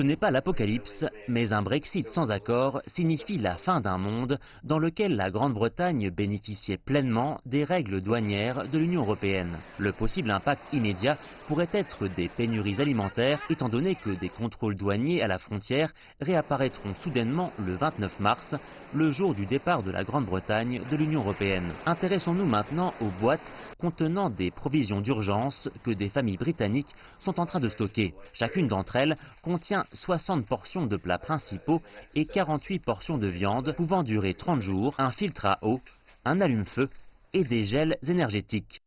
n'est pas l'apocalypse, mais un Brexit sans accord signifie la fin d'un monde dans lequel la Grande-Bretagne bénéficiait pleinement des règles douanières de l'Union européenne. Le possible impact immédiat pourrait être des pénuries alimentaires, étant donné que des contrôles douaniers à la frontière réapparaîtront soudainement le 29 mars, le jour du départ de la Grande-Bretagne de l'Union européenne. Intéressons-nous maintenant aux boîtes contenant des provisions d'urgence que des familles britanniques sont en train de stocker. Chacune d'entre elles contient 60 portions de plats principaux et 48 portions de viande pouvant durer 30 jours, un filtre à eau, un allume-feu et des gels énergétiques.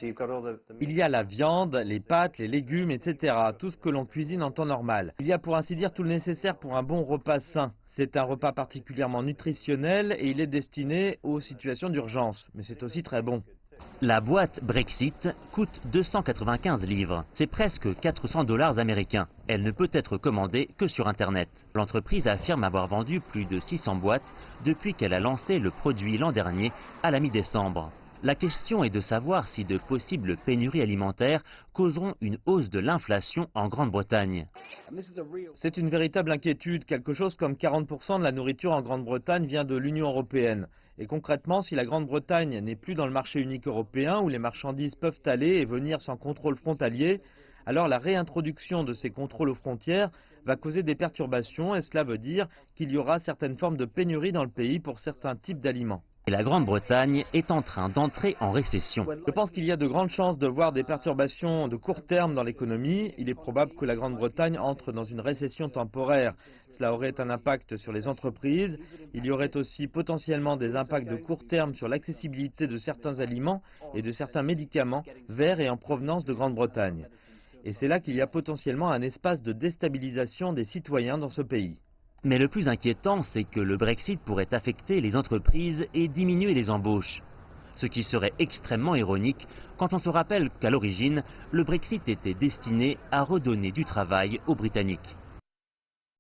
Il y a la viande, les pâtes, les légumes, etc. Tout ce que l'on cuisine en temps normal. Il y a pour ainsi dire tout le nécessaire pour un bon repas sain. C'est un repas particulièrement nutritionnel et il est destiné aux situations d'urgence. Mais c'est aussi très bon. La boîte Brexit coûte 295 livres. C'est presque 400 $ américains. Elle ne peut être commandée que sur Internet. L'entreprise affirme avoir vendu plus de 600 boîtes depuis qu'elle a lancé le produit l'an dernier à la mi-décembre. La question est de savoir si de possibles pénuries alimentaires causeront une hausse de l'inflation en Grande-Bretagne. C'est une véritable inquiétude. Quelque chose comme 40% de la nourriture en Grande-Bretagne vient de l'Union européenne. Et concrètement, si la Grande-Bretagne n'est plus dans le marché unique européen où les marchandises peuvent aller et venir sans contrôle frontalier, alors la réintroduction de ces contrôles aux frontières va causer des perturbations et cela veut dire qu'il y aura certaines formes de pénurie dans le pays pour certains types d'aliments. Et la Grande-Bretagne est en train d'entrer en récession. Je pense qu'il y a de grandes chances de voir des perturbations de court terme dans l'économie. Il est probable que la Grande-Bretagne entre dans une récession temporaire. Cela aurait un impact sur les entreprises. Il y aurait aussi potentiellement des impacts de court terme sur l'accessibilité de certains aliments et de certains médicaments vers et en provenance de Grande-Bretagne. Et c'est là qu'il y a potentiellement un espace de déstabilisation des citoyens dans ce pays. Mais le plus inquiétant, c'est que le Brexit pourrait affecter les entreprises et diminuer les embauches. Ce qui serait extrêmement ironique quand on se rappelle qu'à l'origine, le Brexit était destiné à redonner du travail aux Britanniques.